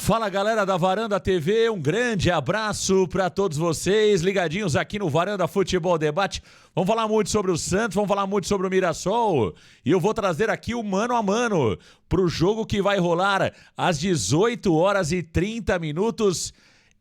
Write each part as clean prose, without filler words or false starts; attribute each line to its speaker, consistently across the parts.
Speaker 1: Fala galera da Varanda TV, um grande abraço para todos vocês ligadinhos aqui no Varanda Futebol Debate. Vamos falar muito sobre o Santos, vamos falar muito sobre o Mirassol e eu vou trazer aqui o mano a mano para o jogo que vai rolar às 18h30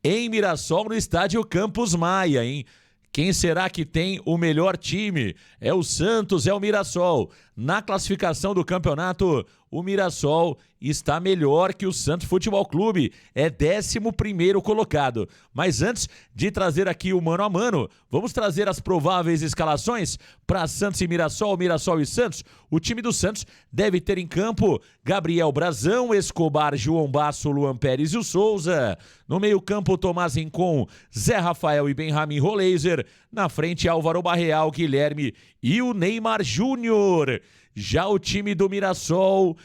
Speaker 1: em Mirassol, no estádio Campos Maia, hein? Quem será que tem o melhor time? É o Santos, é o Mirassol. Na classificação do campeonato, o Mirassol está melhor que o Santos Futebol Clube. É 11º colocado. Mas antes de trazer aqui o mano a mano, vamos trazer as prováveis escalações para Santos e Mirassol, Mirassol e Santos. O time do Santos deve ter em campo Gabriel Brazão, Escobar, João Basso, Luan Pérez e o Souza. No meio-campo, Tomás Rincon, Zé Rafael e Benjamin Roleiser. Na frente, Álvaro Barreal, Guilherme e o Neymar Júnior. Já o time do Mirassol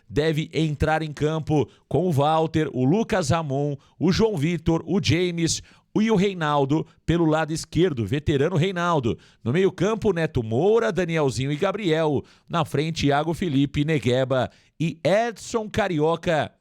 Speaker 1: deve entrar em campo com o Walter, o Lucas Ramon, o João Vitor, o James e o Reinaldo pelo lado esquerdo, veterano Reinaldo. No meio-campo, Neto Moura, Danielzinho e Gabriel. Na frente, Iago Felipe, Negueba e Edson Carioca.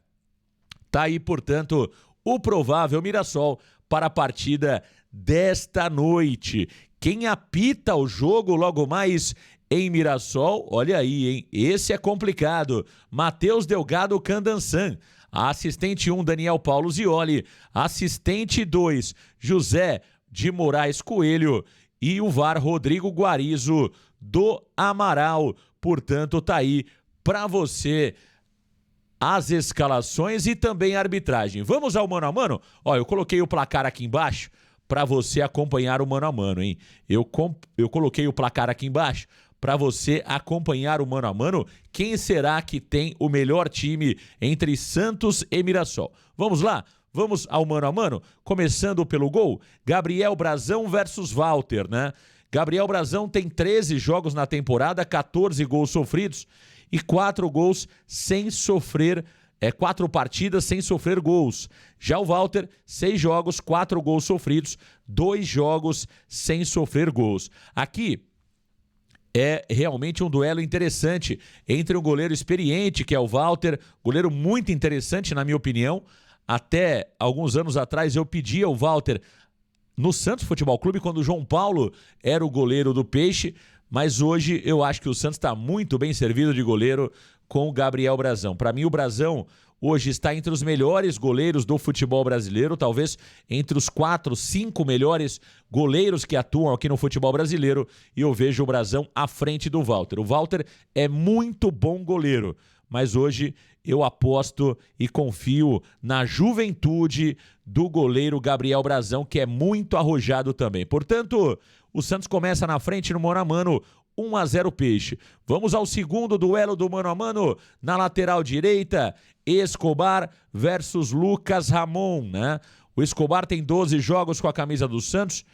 Speaker 1: Tá aí, portanto, o provável Mirassol para a partida desta noite. Quem apita o jogo logo mais em Mirassol, olha aí, hein? Esse é complicado. Matheus Delgado Candansan. Assistente 1, Daniel Paulo Zioli. Assistente 2, José de Moraes Coelho. E o VAR, Rodrigo Guarizo do Amaral. Portanto, tá aí para você as escalações e também a arbitragem. Vamos ao mano a mano? Ó, eu coloquei o placar aqui embaixo para você acompanhar o mano a mano, hein? Eu coloquei o placar aqui embaixo para você acompanhar o mano a mano. Quem será que tem o melhor time entre Santos e Mirassol? Vamos lá? Vamos ao mano a mano? Começando pelo gol, Gabriel Brazão versus Walter, né? Gabriel Brazão tem 13 jogos na temporada, 14 gols sofridos e 4 gols sem sofrer 4 partidas sem sofrer gols. Já o Walter, 6 jogos, 4 gols sofridos, 2 jogos sem sofrer gols. Aqui é realmente um duelo interessante entre um goleiro experiente, que é o Walter, goleiro muito interessante na minha opinião. Até alguns anos atrás eu pedia o Walter no Santos Futebol Clube, quando o João Paulo era o goleiro do Peixe, mas hoje eu acho que o Santos está muito bem servido de goleiro com o Gabriel Brazão. Para mim, o Brazão hoje está entre os melhores goleiros do futebol brasileiro, talvez entre os 4, 5 melhores goleiros que atuam aqui no futebol brasileiro, e eu vejo o Brazão à frente do Walter. O Walter é muito bom goleiro, mas hoje eu aposto e confio na juventude do goleiro Gabriel Brazão, que é muito arrojado também. Portanto, o Santos começa na frente no mano a mano, 1-0 Peixe. Vamos ao segundo duelo do mano a mano. Na lateral direita, Escobar versus Lucas Ramon, né? O Escobar tem 12 jogos com a camisa do Santos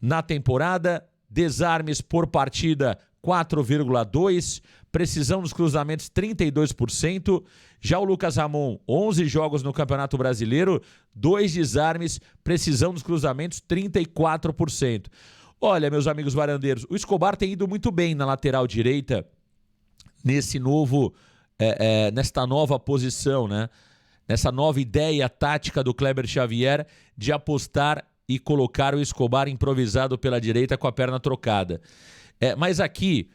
Speaker 1: na temporada, desarmes por partida 4,2, precisão nos cruzamentos 32%. Já o Lucas Ramon, 11 jogos no Campeonato Brasileiro, 2 desarmes, precisão nos cruzamentos 34%. Olha, meus amigos varandeiros, o Escobar tem ido muito bem na lateral direita nesta nova posição, né? Nessa nova ideia tática do Kleber Xavier de apostar e colocar o Escobar improvisado pela direita com a perna trocada. Mas aqui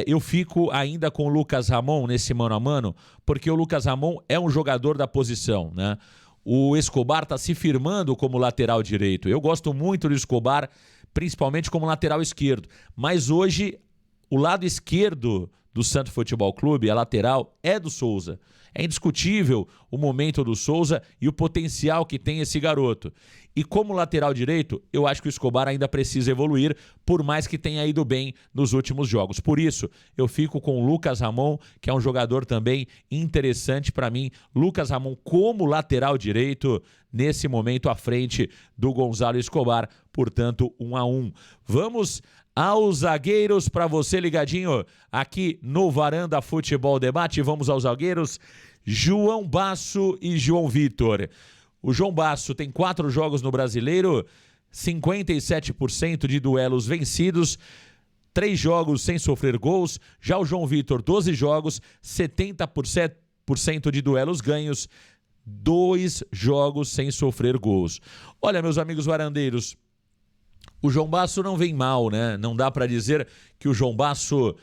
Speaker 1: eu fico ainda com o Lucas Ramon nesse mano a mano, porque o Lucas Ramon é um jogador da posição, né? O Escobar está se firmando como lateral direito. Eu gosto muito do Escobar, principalmente como lateral esquerdo. Mas hoje, o lado esquerdo do Santos Futebol Clube, a lateral, é do Souza. É indiscutível o momento do Souza e o potencial que tem esse garoto. E como lateral direito, eu acho que o Escobar ainda precisa evoluir, por mais que tenha ido bem nos últimos jogos. Por isso, eu fico com o Lucas Ramon, que é um jogador também interessante para mim. Lucas Ramon como lateral direito, nesse momento à frente do Gonzalo Escobar, portanto 1-1. Vamos aos zagueiros para você ligadinho aqui no Varanda Futebol Debate. Vamos aos zagueiros, João Basso e João Vitor. O João Basso tem 4 jogos no Brasileiro, 57% de duelos vencidos, 3 jogos sem sofrer gols. Já o João Vitor, 12 jogos, 70%, de duelos ganhos, 2 jogos sem sofrer gols. Olha, meus amigos varandeiros, o João Basso não vem mal, né? Não dá para dizer que o João Basso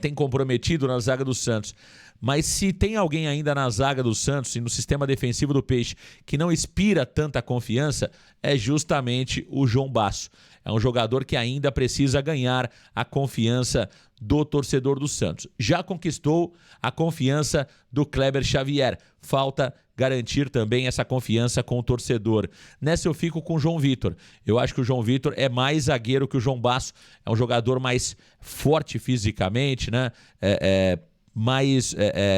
Speaker 1: tem comprometido na zaga do Santos. Mas se tem alguém ainda na zaga do Santos e no sistema defensivo do Peixe que não inspira tanta confiança, é justamente o João Basso. É um jogador que ainda precisa ganhar a confiança do torcedor do Santos. Já conquistou a confiança do Kleber Xavier. Falta garantir também essa confiança com o torcedor. Nessa eu fico com o João Vitor. Eu acho que o João Vitor é mais zagueiro que o João Basso. É um jogador mais forte fisicamente, né? Mais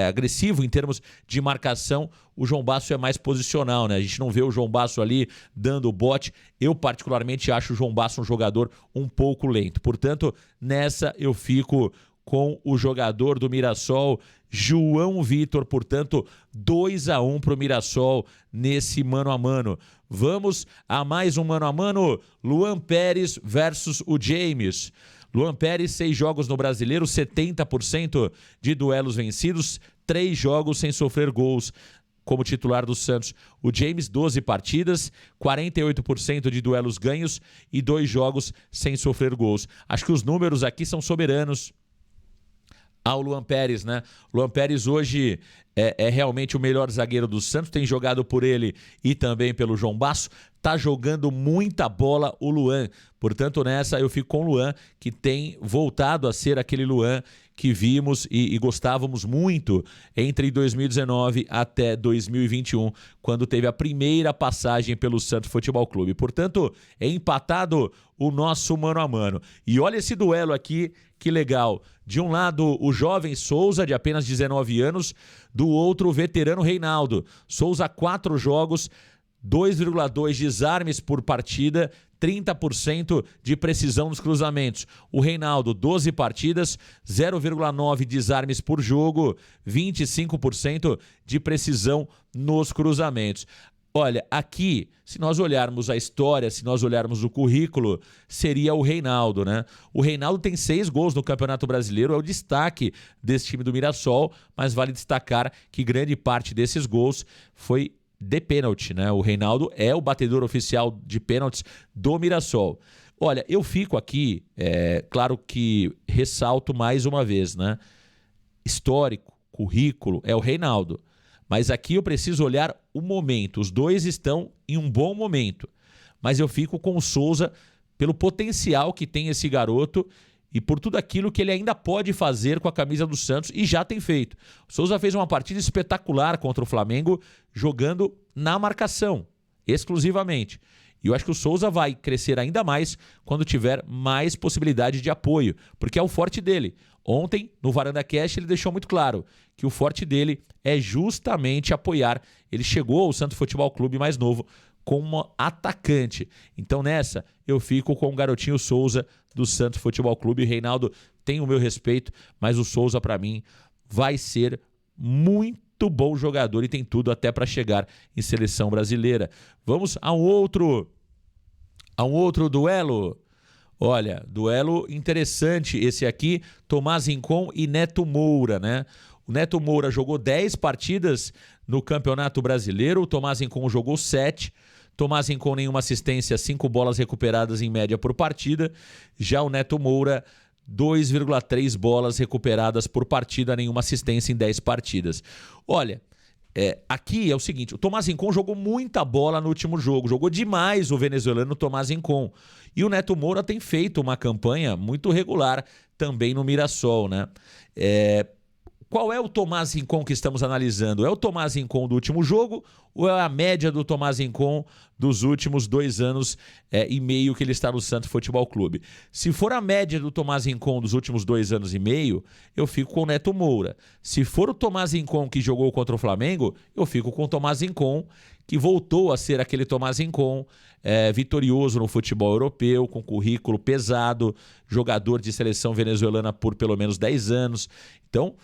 Speaker 1: agressivo em termos de marcação. O João Basso é mais posicional, né? A gente não vê o João Basso ali dando bote. Eu particularmente acho o João Basso um jogador um pouco lento. Portanto, nessa eu fico com o jogador do Mirassol, João Vitor. Portanto, 2-1 para o Mirassol nesse mano a mano. Vamos a mais um mano a mano. Luan Pérez versus o James. Luan Pérez, 6 jogos no Brasileiro, 70% de duelos vencidos, 3 jogos sem sofrer gols como titular do Santos. O James, 12 partidas, 48% de duelos ganhos e 2 jogos sem sofrer gols. Acho que os números aqui são soberanos ao Luan Pérez, né? Luan Pérez hoje é realmente o melhor zagueiro do Santos, tem jogado por ele e também pelo João Basso, tá jogando muita bola o Luan. Portanto, nessa eu fico com o Luan, que tem voltado a ser aquele Luan que vimos e gostávamos muito entre 2019 até 2021, quando teve a primeira passagem pelo Santos Futebol Clube. Portanto, é empatado o nosso mano a mano. E olha esse duelo aqui, que legal. De um lado, o jovem Souza, de apenas 19 anos, do outro, o veterano Reinaldo. Souza, 4 jogos, 2,2 desarmes por partida, 30% de precisão nos cruzamentos. O Reinaldo, 12 partidas, 0,9 desarmes por jogo, 25% de precisão nos cruzamentos. Olha, aqui, se nós olharmos a história, se nós olharmos o currículo, seria o Reinaldo, né? O Reinaldo tem 6 gols no Campeonato Brasileiro, é o destaque desse time do Mirassol, mas vale destacar que grande parte desses gols foi de pênalti, né? O Reinaldo é o batedor oficial de pênaltis do Mirassol. Olha, eu fico aqui, claro que ressalto mais uma vez, né? Histórico, currículo, é o Reinaldo. Mas aqui eu preciso olhar o momento. Os dois estão em um bom momento. Mas eu fico com o Souza pelo potencial que tem esse garoto e por tudo aquilo que ele ainda pode fazer com a camisa do Santos e já tem feito. O Souza fez uma partida espetacular contra o Flamengo, jogando na marcação, exclusivamente. E eu acho que o Souza vai crescer ainda mais quando tiver mais possibilidade de apoio, porque é o forte dele. Ontem, no Varanda Cast, ele deixou muito claro que o forte dele é justamente apoiar. Ele chegou ao Santos Futebol Clube mais novo como atacante. Então nessa, eu fico com o garotinho Souza do Santos Futebol Clube. O Reinaldo tem o meu respeito, mas o Souza, para mim, vai ser muito bom jogador e tem tudo até para chegar em seleção brasileira. Vamos a um outro duelo. Olha, duelo interessante esse aqui, Tomás Rincon e Neto Moura, né? O Neto Moura jogou 10 partidas no Campeonato Brasileiro, o Tomás Rincon jogou 7. Tomás Rincon, nenhuma assistência, 5 bolas recuperadas em média por partida. Já o Neto Moura, 2,3 bolas recuperadas por partida, nenhuma assistência em 10 partidas. Olha, aqui é o seguinte, o Tomás Rincon jogou muita bola no último jogo, jogou demais o venezuelano Tomás Rincon. E o Neto Moura tem feito uma campanha muito regular também no Mirassol, né? Qual é o Tomás Rincon que estamos analisando? É o Tomás Rincon do último jogo ou é a média do Tomás Rincon dos últimos 2 anos e meio que ele está no Santos Futebol Clube? Se for a média do Tomás Rincon dos últimos 2 anos e meio, eu fico com o Neto Moura. Se for o Tomás Rincon que jogou contra o Flamengo, eu fico com o Tomás Rincon, que voltou a ser aquele Tomás Rincon vitorioso no futebol europeu, com currículo pesado, jogador de seleção venezuelana por pelo menos 10 anos. Então,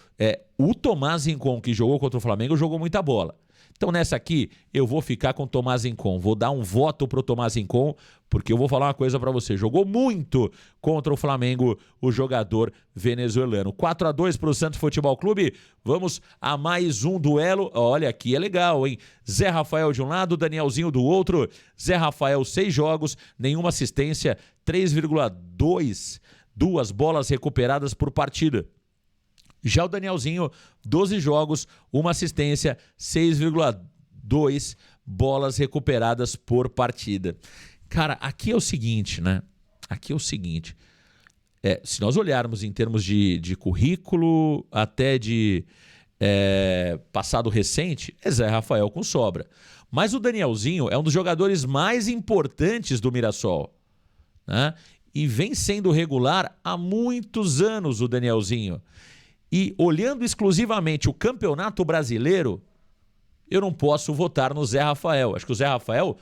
Speaker 1: O Tomás Rincon, que jogou contra o Flamengo, jogou muita bola. Então nessa aqui eu vou ficar com o Tomás Rincon, vou dar um voto pro Tomás Rincon, porque eu vou falar uma coisa para você, jogou muito contra o Flamengo o jogador venezuelano. 4-2 pro Santos Futebol Clube, vamos a mais um duelo. Olha, aqui é legal, hein? Zé Rafael de um lado, Danielzinho do outro. Zé Rafael 6 jogos, nenhuma assistência, 3,2 duas bolas recuperadas por partida. Já o Danielzinho, 12 jogos, uma assistência, 6,2 bolas recuperadas por partida. Cara, aqui é o seguinte, né? Aqui é o seguinte. Se nós olharmos em termos de currículo, até de passado recente, é Zé Rafael com sobra. Mas o Danielzinho é um dos jogadores mais importantes do Mirassol, né? E vem sendo regular há muitos anos o Danielzinho. E olhando exclusivamente o Campeonato Brasileiro, eu não posso votar no Zé Rafael. Acho que o Zé Rafael,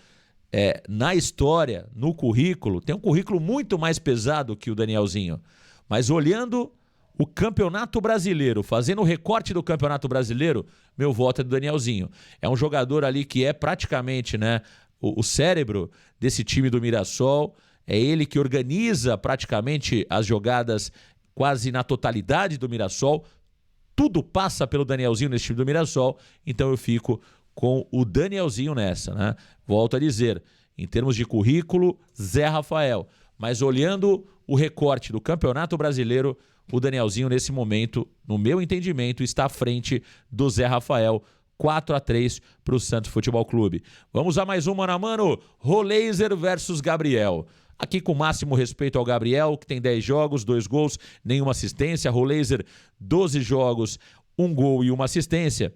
Speaker 1: na história, no currículo, tem um currículo muito mais pesado que o Danielzinho. Mas olhando o Campeonato Brasileiro, fazendo o recorte do Campeonato Brasileiro, meu voto é do Danielzinho. É um jogador ali que é praticamente, né, o cérebro desse time do Mirassol. É ele que organiza praticamente as jogadas quase na totalidade do Mirassol. Tudo passa pelo Danielzinho nesse time do Mirassol, então eu fico com o Danielzinho nessa, né? Volto a dizer, em termos de currículo, Zé Rafael. Mas olhando o recorte do Campeonato Brasileiro, o Danielzinho nesse momento, no meu entendimento, está à frente do Zé Rafael. 4-3 para o Santos Futebol Clube. Vamos a mais um mano a mano, Roleiser versus Gabriel. Aqui com o máximo respeito ao Gabriel, que tem 10 jogos, 2 gols, nenhuma assistência. Roleiser, 12 jogos, 1 gol e 1 assistência.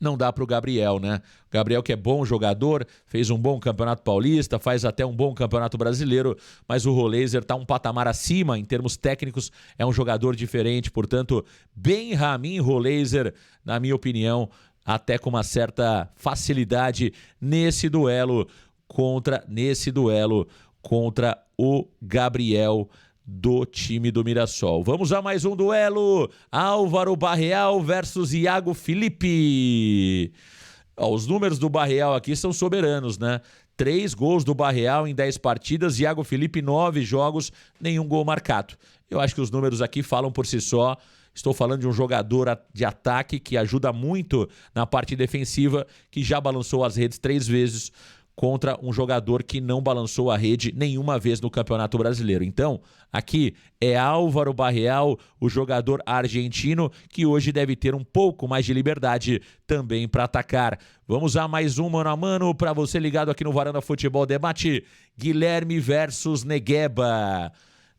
Speaker 1: Não dá para o Gabriel, né? O Gabriel, que é bom jogador, fez um bom campeonato paulista, faz até um bom campeonato brasileiro, mas o Roleiser está um patamar acima em termos técnicos, é um jogador diferente, portanto, Benjamin Roleiser, na minha opinião, até com uma certa facilidade nesse duelo contra o Gabriel do time do Mirassol. Vamos a mais um duelo. Álvaro Barreal versus Iago Felipe. Os números do Barreal aqui são soberanos, né? 3 gols do Barreal em 10 partidas. Iago Felipe, 9 jogos, nenhum gol marcado. Eu acho que os números aqui falam por si só. Estou falando de um jogador de ataque que ajuda muito na parte defensiva, que já balançou as redes 3 vezes contra um jogador que não balançou a rede nenhuma vez no Campeonato Brasileiro. Então, aqui é Álvaro Barreal, o jogador argentino, que hoje deve ter um pouco mais de liberdade também para atacar. Vamos a mais um mano a mano para você ligado aqui no Varanda Futebol Debate. Guilherme versus Negueba.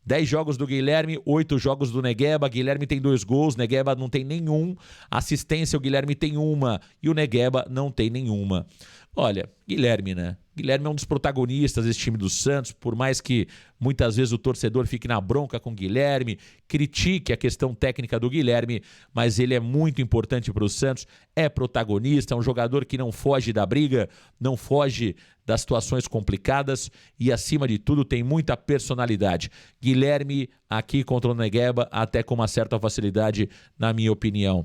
Speaker 1: 10 jogos do Guilherme, 8 jogos do Negueba. Guilherme tem 2 gols, Negueba não tem nenhum. Assistência, o Guilherme tem 1 e o Negueba não tem nenhuma. Olha, Guilherme, né? Guilherme é um dos protagonistas desse time do Santos, por mais que muitas vezes o torcedor fique na bronca com o Guilherme, critique a questão técnica do Guilherme, mas ele é muito importante para o Santos, é protagonista, é um jogador que não foge da briga, não foge das situações complicadas e, acima de tudo, tem muita personalidade. Guilherme, aqui contra o Negueba, até com uma certa facilidade, na minha opinião.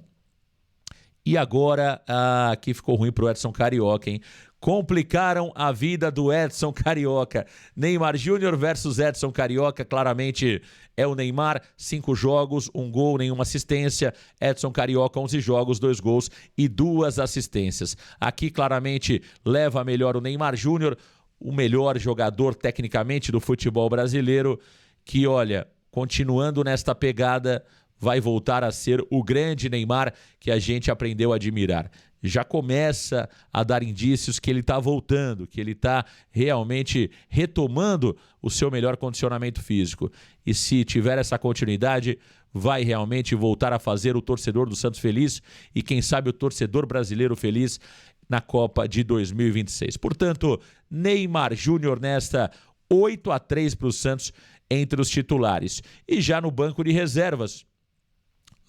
Speaker 1: E agora, aqui ficou ruim pro Edson Carioca, hein? Complicaram a vida do Edson Carioca. Neymar Júnior versus Edson Carioca, claramente é o Neymar, 5 jogos, 1 gol, nenhuma assistência. Edson Carioca, 11 jogos, 2 gols e 2 assistências. Aqui claramente leva a melhor o Neymar Júnior, o melhor jogador tecnicamente do futebol brasileiro, que olha, continuando nesta pegada, vai voltar a ser o grande Neymar que a gente aprendeu a admirar. Já começa a dar indícios que ele está voltando, que ele está realmente retomando o seu melhor condicionamento físico. E se tiver essa continuidade, vai realmente voltar a fazer o torcedor do Santos feliz e, quem sabe, o torcedor brasileiro feliz na Copa de 2026. Portanto, Neymar Júnior nesta 8-3 para o Santos entre os titulares. E já no banco de reservas,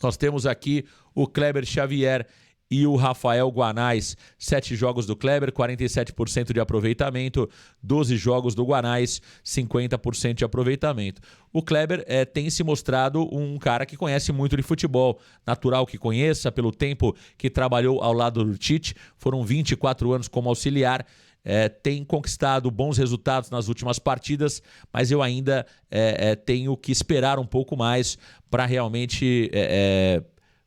Speaker 1: nós temos aqui o Kleber Xavier e o Rafael Guanais. 7 jogos do Kleber, 47% de aproveitamento. 12 jogos do Guanais, 50% de aproveitamento. O Kleber tem se mostrado um cara que conhece muito de futebol. Natural que conheça, pelo tempo que trabalhou ao lado do Tite. Foram 24 anos como auxiliar. Tem conquistado bons resultados nas últimas partidas, mas eu ainda tenho que esperar um pouco mais para realmente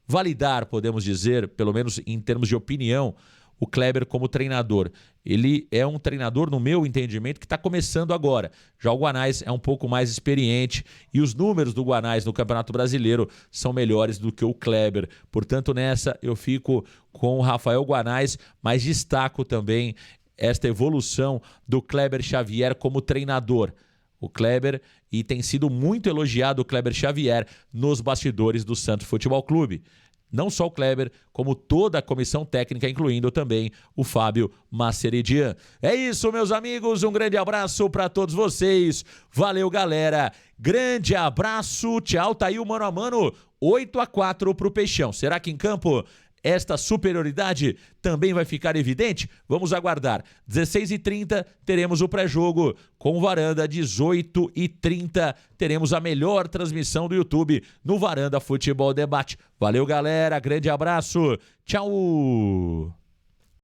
Speaker 1: validar, podemos dizer, pelo menos em termos de opinião, o Kleber como treinador. Ele é um treinador, no meu entendimento, que está começando agora. Já o Guanais é um pouco mais experiente e os números do Guanais no Campeonato Brasileiro são melhores do que o Kleber. Portanto, nessa eu fico com o Rafael Guanais, mas destaco também esta evolução do Kleber Xavier como treinador. O Kleber, e tem sido muito elogiado o Kleber Xavier nos bastidores do Santos Futebol Clube. Não só o Kleber, como toda a comissão técnica, incluindo também o Fábio Maceridian. É isso, meus amigos. Um grande abraço para todos vocês. Valeu, galera. Grande abraço. Tchau. Tá aí o mano a mano. 8-4 pro Peixão. Será que em campo esta superioridade também vai ficar evidente? Vamos aguardar. 16h30 teremos o pré-jogo com o Varanda. 18h30 teremos a melhor transmissão do YouTube no Varanda Futebol Debate. Valeu, galera. Grande abraço. Tchau.